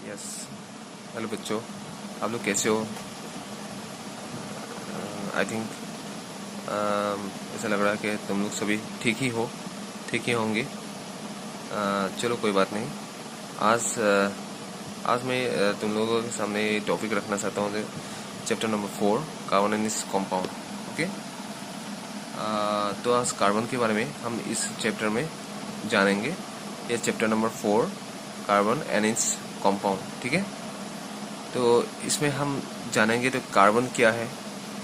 Yes. Hello बच्चों, आप लोग कैसे हो? आई थिंक ऐसा लग रहा है कि तुम लोग सभी ठीक ही होंगे। चलो कोई बात नहीं। आज मैं तुम लोगों के सामने टॉपिक रखना चाहता हूँ, chapter number 4, carbon and its compound. Okay. तो आज कार्बन के बारे में हम इस चैप्टर में जानेंगे। ये chapter number 4, carbon and its compound, ठीक है। तो इसमें हम जानेंगे तो कार्बन क्या है,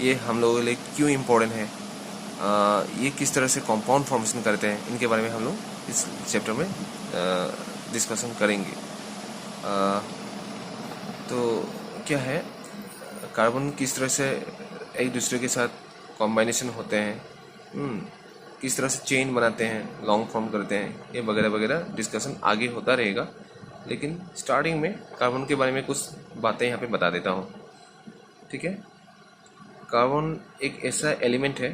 ये हम लोगों के लिए क्यों इम्पोर्टेंट है, ये किस तरह से कंपाउंड फॉर्मेशन करते हैं, इनके बारे में हम लोग इस चैप्टर में डिस्कशन करेंगे। तो क्या है, कार्बन किस तरह से एक दूसरे के साथ कॉम्बिनेशन होते हैं, किस तरह से चेन बनाते हैं, लॉन्ग फॉर्म करते हैं, ये वगैरह वगैरह डिस्कशन आगे होता रहेगा। लेकिन स्टार्टिंग में कार्बन के बारे में कुछ बातें यहाँ पे बता देता हूँ, ठीक है। कार्बन एक ऐसा एलिमेंट है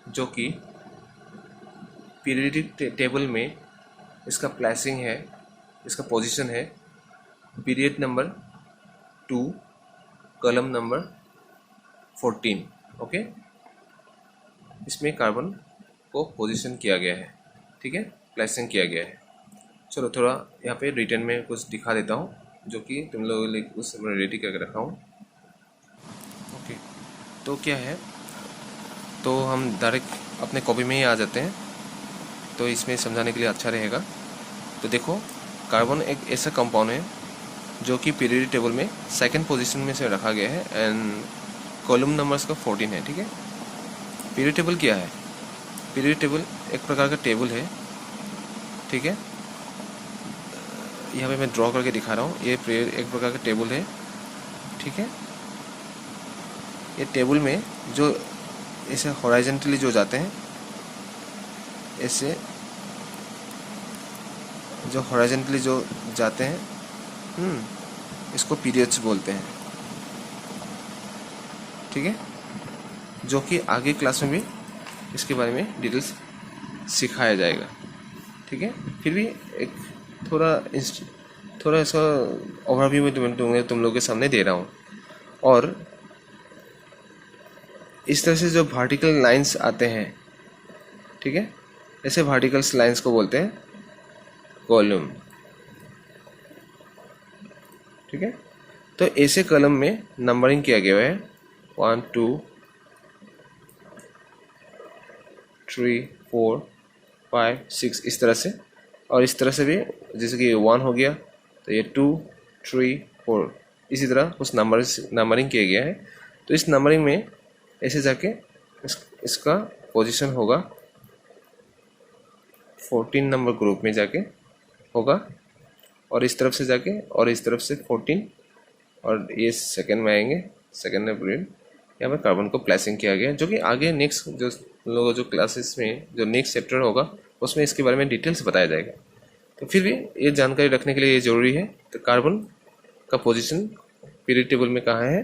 जो कि पीरियडिक टेबल में इसका प्लेसिंग है, इसका पोजीशन है period number 2, column number 14। Okay, इसमें कार्बन को पोजीशन किया गया है, ठीक है, प्लेसिंग किया गया है। चलो थोड़ा यहाँ पे रिटर्न में कुछ दिखा देता हूँ, जो कि तुम लोगों के लिए उस समय रेडी करके रखा हूँ। ओके, तो क्या है, तो हम डायरेक्ट अपने कॉपी में ही आ जाते हैं, तो इसमें समझाने के लिए अच्छा रहेगा। तो देखो, कार्बन एक ऐसा कंपाउंड है जो कि पीरियडिक टेबल में सेकंड पोजीशन में से रखा गया है एंड कॉलम नंबर्स का 14 है, ठीक है। पीरियड टेबल क्या है? पीरियड टेबल एक प्रकार का टेबल है, ठीक है। यहाँ पे मैं ड्रॉ करके दिखा रहा हूँ, ये एक प्रकार का टेबल है, ठीक है। ये टेबल में जो ऐसे हॉराइजेंटली जो जाते हैं, ऐसे जो हॉराइजेंटली जो जाते हैं, इसको पीरियड्स बोलते हैं, ठीक है। जो कि आगे क्लास में भी इसके बारे में डिटेल्स सिखाया जाएगा, ठीक है। फिर भी एक थोड़ा इसका ओवरव्यू में तुम लोगों के सामने दे रहा हूँ। और इस तरह से जो वर्टिकल लाइंस आते हैं, ठीक है, ऐसे वर्टिकल लाइंस को बोलते हैं कॉलम, ठीक है। तो ऐसे कॉलम में नंबरिंग किया गया है 1 2 3 4 5 6 इस तरह से, और इस तरह से भी, जैसे कि 1 हो गया तो ये 2 3 4 इसी तरह कुछ नंबरिंग किया गया है। तो इस नंबरिंग में ऐसे जाके इसका पोजीशन होगा 14 नंबर ग्रुप में जाके होगा, और इस तरफ से जाके और इस तरफ से 14, और ये सेकंड में आएंगे, सेकंड में पीरियड। यहाँ पे कार्बन को प्लेसिंग किया गया, जो कि आगे नेक्स्ट जो लोग जो क्लासेस में जो नेक्स्ट चैप्टर होगा उसमें इसके बारे में डिटेल्स बताया जाएगा। तो फिर भी ये जानकारी रखने के लिए ये जरूरी है। तो कार्बन का पोजीशन पीरियड टेबल में कहाँ है?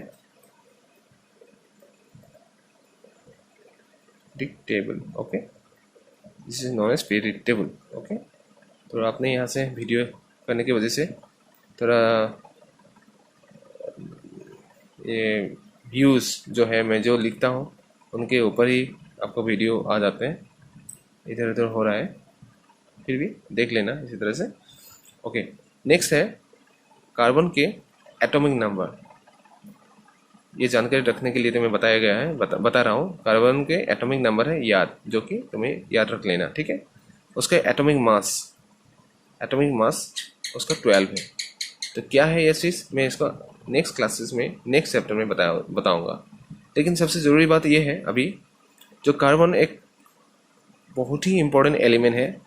Period table, okay, this is known as period table. Okay, तो आपने यहाँ से वीडियो करने की वजह से थोड़ा ये व्यूज़ जो है मैं जो लिखता हूँ उनके ऊपर ही आपको वीडियो आ जाते हैं, इधर उधर हो रहा है, फिर भी देख लेना इसी तरह से। ओके, नेक्स्ट है कार्बन के एटॉमिक नंबर। ये जानकारी रखने के लिए तुम्हें बताया गया है, बता रहा हूँ। कार्बन के एटॉमिक नंबर है याद, जो कि तुम्हें याद रख लेना, ठीक है। उसका एटॉमिक मास उसका 12 है। तो क्या है ये चीज़, मैं इसको नेक्स्ट क्लासेस में नेक्स्ट चैप्टर में बताऊंगा। लेकिन सबसे ज़रूरी बात यह है अभी, जो कार्बन एक बहुत ही इम्पोर्टेंट एलिमेंट है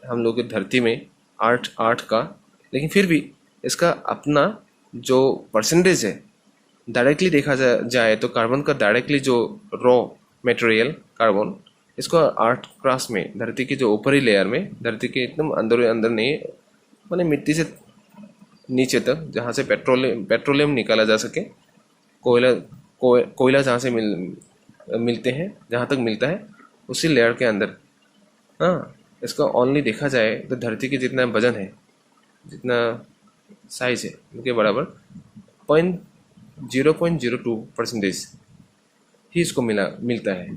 हम लोग की धरती में, आर्ट का। लेकिन फिर भी इसका अपना जो परसेंटेज है, डायरेक्टली देखा जाए तो कार्बन का डायरेक्टली जो रॉ मटेरियल कार्बन, इसको आर्ट क्रास्ट में, धरती के जो ऊपरी लेयर में, धरती के एकदम अंदर नहीं, माने मिट्टी से नीचे तक, जहाँ से पेट्रोलियम निकाला जा सके, कोयला जहाँ से मिलते हैं, जहाँ तक मिलता है उसी लेयर के अंदर, हाँ, इसका ओनली देखा जाए तो धरती के जितना वजन है, जितना साइज है उनके बराबर 0.02% ही इसको मिलता है।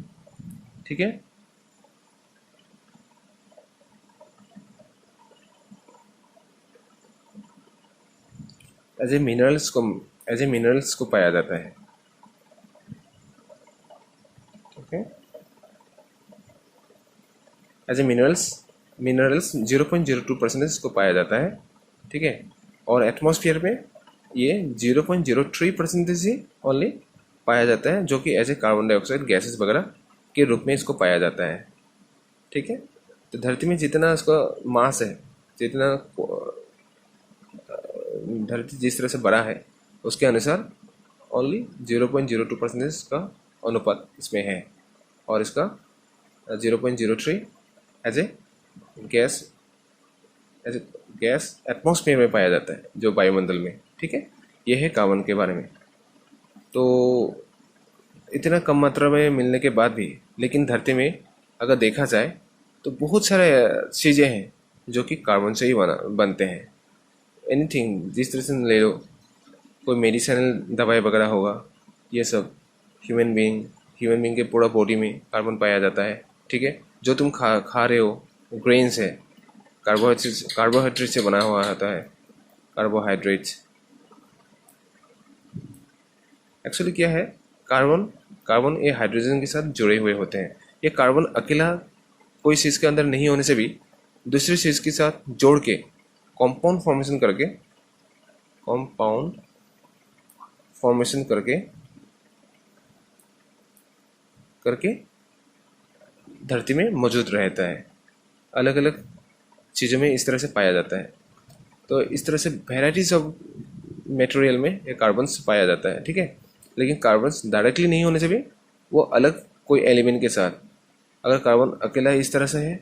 ठीक है, एज ए मिनरल्स को पाया जाता है। ओके, एज ए मिनरल्स 0.02% को पाया जाता है। ठीक है, और एटमॉस्फेयर में ये 0.03% ही ओनली पाया जाता है, जो कि as a carbon dioxide gases वगैरह के रूप में इसको पाया जाता है। ठीक है, तो धरती में जितना इसका मास है, जितना धरती जिस तरह से बड़ा है उसके अनुसार ओनली 0.02% का अनुपात इसमें है, और इसका 0.03 एज ए गैस एटमॉस्फेयर में पाया जाता है, जो वायुमंडल में। ठीक है, यह है कार्बन के बारे में। तो इतना कम मात्रा में मिलने के बाद भी, लेकिन धरती में अगर देखा जाए तो बहुत सारे चीज़ें हैं जो कि कार्बन से ही बनते हैं। एनीथिंग जिस तरह से ले लो, कोई मेडिसिनल दवाई वगैरह होगा, ये सब ह्यूमन बीइंग के पूरा बॉडी में कार्बन पाया जाता है। ठीक है, जो तुम खा रहे हो ग्रेन्स है, कार्बोहाइड्रेट से बना हुआ होता है। कार्बोहाइड्रेट्स एक्चुअली क्या है, कार्बन ये हाइड्रोजन के साथ जुड़े हुए होते हैं। ये कार्बन अकेला कोई चीज़ के अंदर नहीं होने से भी दूसरी चीज़ के साथ जोड़ के कंपाउंड फॉर्मेशन करके धरती में मौजूद रहता है। अलग अलग चीज़ों में इस तरह से पाया जाता है। तो इस तरह से वेराइटीज ऑफ मटेरियल में ये कार्बन्स पाया जाता है। ठीक है, लेकिन कार्बन्स डायरेक्टली नहीं होने से भी वो अलग कोई एलिमेंट के साथ, अगर कार्बन अकेला इस तरह से है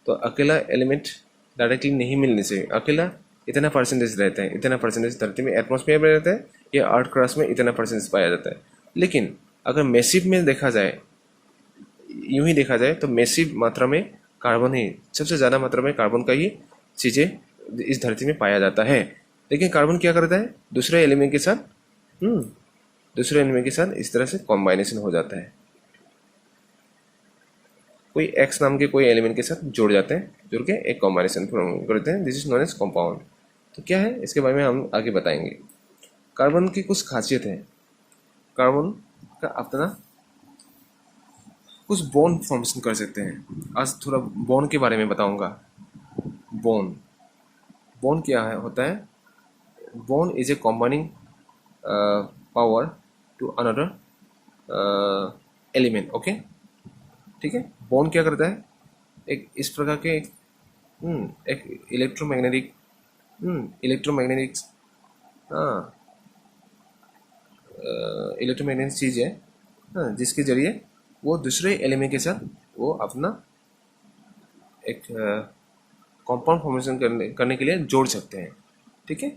तो अकेला एलिमेंट डायरेक्टली नहीं मिलने से अकेला इतना परसेंटेज रहता है, इतना परसेंटेज धरती में एटमॉस्फेयर में रहता है, या अर्थ क्रस्ट में इतना परसेंटेज पाया जाता है। लेकिन अगर मैसिव में देखा जाए, यूं ही देखा जाए तो मैसिव मात्रा में कार्बन ही, सबसे ज़्यादा मात्रा में कार्बन का ही चीज़ें इस धरती में पाया जाता है। लेकिन कार्बन क्या करता है, दूसरे एलिमेंट के साथ इस तरह से कॉम्बाइनेशन हो जाता है। कोई एक्स नाम के कोई एलिमेंट के साथ जुड़ के एक कॉम्बाइनेशन फॉर्म करते हैं। This is known as compound. तो क्या है, इसके बारे में हम आगे बताएंगे। कार्बन की कुछ खासियत है। कार्बन का अपना कुछ बॉन्ड फॉर्मेशन कर सकते हैं। आज थोड़ा बॉन्ड के बारे में बताऊंगा। बॉन्ड क्या है होता है, bond is a combining power to another element. Okay, ठीक है, बॉन्ड क्या करता है, एक इस प्रकार के एक इलेक्ट्रोमैग्नेटिक चीज़ है, जिसके जरिए वो दूसरे एलिमेंट के साथ वो अपना एक कंपाउंड फॉर्मेशन करने के लिए जोड़ सकते हैं। ठीक है,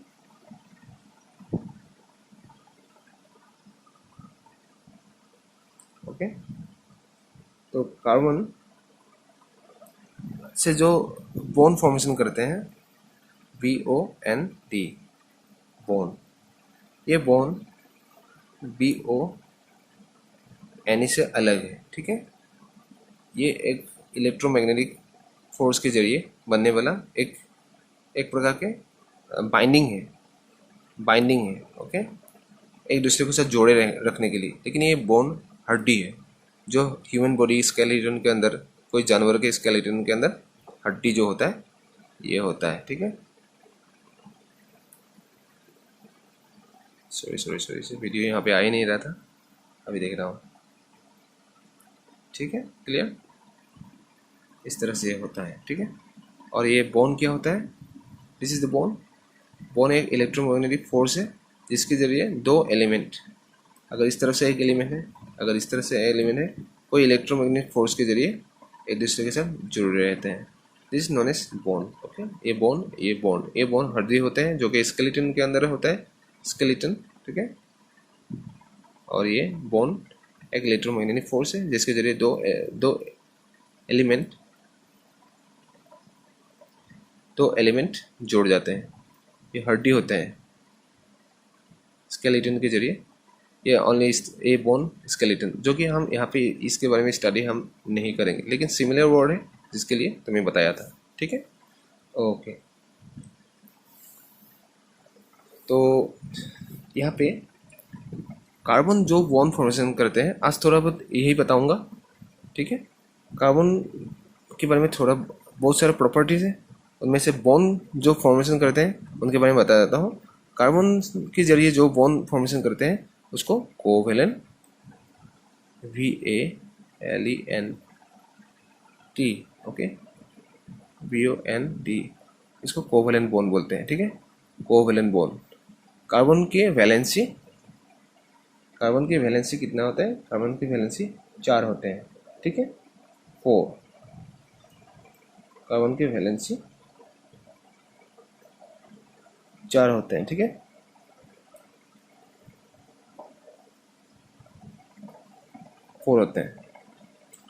ओके। तो कार्बन से जो बॉन्ड फॉर्मेशन करते हैं, BOND बॉन्ड, ये बॉन्ड BONE से अलग है। ठीक है, ये एक इलेक्ट्रोमैग्नेटिक फोर्स के जरिए बनने वाला एक प्रकार के बाइंडिंग है। ओके, एक दूसरे को साथ जोड़े रखने के लिए। लेकिन ये बोन हड्डी है, जो ह्यूमन बॉडी स्केलेटन के अंदर, कोई जानवर के स्केलेटन के अंदर हड्डी जो होता है ये होता है। ठीक है, सॉरी वीडियो यहाँ पे आ ही नहीं रहा था, अभी देख रहा हूँ। ठीक है, क्लियर, इस तरह से होता है। ठीक है, और ये बोन क्या होता है, दिस इज द बोन एक इलेक्ट्रोमैग्नेटिक फोर्स है, जिसके जरिए दो एलिमेंट, अगर इस तरफ से एक एलिमेंट है, अगर इस तरफ से एलिमेंट है, कोई इलेक्ट्रोमैग्नेटिक फोर्स के जरिए एक दूसरे के साथ जुड़े रहते हैं। This is known as bone. Okay, ये बोन हड्डी होते हैं, जो कि स्केलेटन के अंदर होता है, स्केलेटन। ठीक है, और ये बोन एक इलेक्ट्रोमैग्नेटिक फोर्स है, जिसके जरिए दो एलिमेंट जुड़ जाते हैं। ये हड्डी होते हैं स्केलेटन के जरिए, ये ओनली ए बोन स्केलेटन, जो कि हम यहाँ पे इसके बारे में स्टडी हम नहीं करेंगे, लेकिन सिमिलर वर्ड है जिसके लिए तुम्हें बताया था। ठीक है, ओके। तो यहाँ पे कार्बन जो बॉन्ड फॉर्मेशन करते हैं, आज थोड़ा बहुत यही बताऊंगा। ठीक है, कार्बन के बारे में थोड़ा बहुत सारे प्रॉपर्टीज़ है, उनमें से बॉन्ड जो फॉर्मेशन करते हैं उनके बारे में बता देता हूँ। कार्बन के जरिए जो बॉन्ड फॉर्मेशन करते हैं उसको कोवेलेंट, VALENT, ओके, BOND, इसको कोवेलेंट बॉन्ड बोलते हैं। ठीक है, कोवेलेंट बॉन्ड। कार्बन की वैलेंसी कितना होता है? कार्बन की वैलेंसी 4 होते हैं। ठीक है, 4 कार्बन की वैलेंसी 4 होते हैं। ठीक है, फोर होते हैं।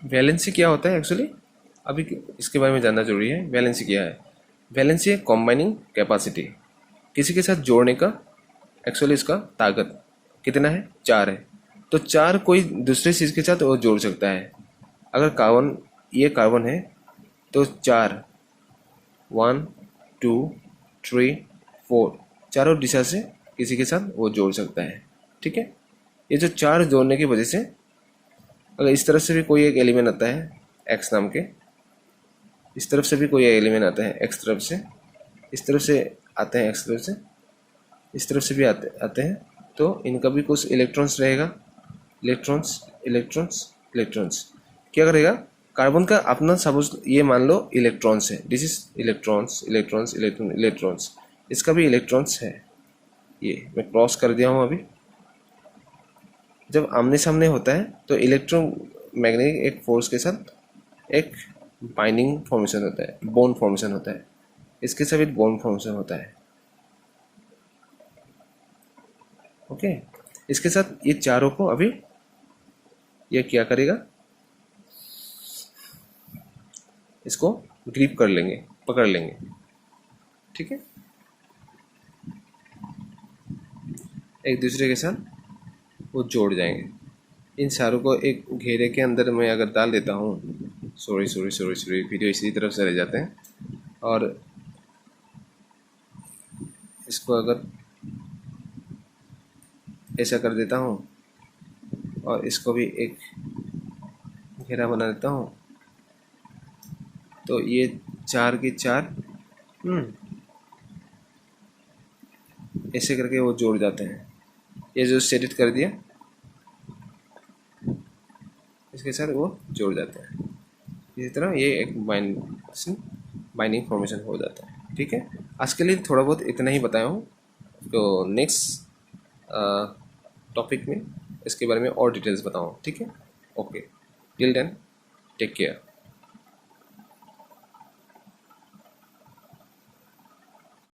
वैलेंसी क्या होता है एक्चुअली, अभी इसके बारे में जानना जरूरी है। वैलेंसी क्या है? वैलेंसी है कॉम्बाइनिंग कैपेसिटी, किसी के साथ जोड़ने का एक्चुअली इसका ताकत कितना है? 4 है। तो 4 कोई दूसरे चीज़ के साथ वो जोड़ सकता है। अगर कार्बन, ये कार्बन है तो 4, 1 2 3 4 चारों दिशा से किसी के साथ वो जोड़ सकता है। ठीक है, ये जो 4 जोड़ने की वजह से, अगर इस तरफ से भी कोई एक एलिमेंट आता है एक्स नाम के, इस तरफ से भी कोई एलिमेंट आता है एक्स तरफ से, इस तरफ से आते हैं एक्स तरफ से, इस तरफ से भी आते हैं, तो इनका भी कुछ इलेक्ट्रॉन्स रहेगा। इलेक्ट्रॉन्स क्या करेगा? कार्बन का अपना सपोज ये मान लो इलेक्ट्रॉन्स है, दिस इज इलेक्ट्रॉन्स, इसका भी इलेक्ट्रॉन्स है। ये मैं क्रॉस कर दिया हूँ अभी। जब आमने सामने होता है तो इलेक्ट्रोमैग्नेटिक एक फोर्स के साथ एक बाइंडिंग फॉर्मेशन होता है, बॉन्ड फॉर्मेशन होता है, इसके साथ एक बॉन्ड फॉर्मेशन होता है। ओके, इसके साथ ये चारों को अभी ये क्या करेगा? इसको ग्रिप कर लेंगे, पकड़ लेंगे। ठीक है, एक दूसरे के साथ वो जोड़ जाएंगे। इन चारों को एक घेरे के अंदर मैं अगर डाल देता हूँ, सॉरी वीडियो इसी तरफ से रह जाते हैं, और इसको अगर ऐसा कर देता हूँ और इसको भी एक घेरा बना देता हूँ, तो ये 4 के 4 ऐसे करके वो जोड़ जाते हैं। ये जो सेट कर दिया, इसके साथ वो जोड़ जाते हैं। इसी तरह ये एक बाइंडिंग फॉर्मेशन हो जाता है। ठीक है, आज के लिए थोड़ा बहुत इतना ही बताया हूँ, तो नेक्स्ट टॉपिक में इसके बारे में और डिटेल्स बताऊँ। ठीक है, okay, till then take care.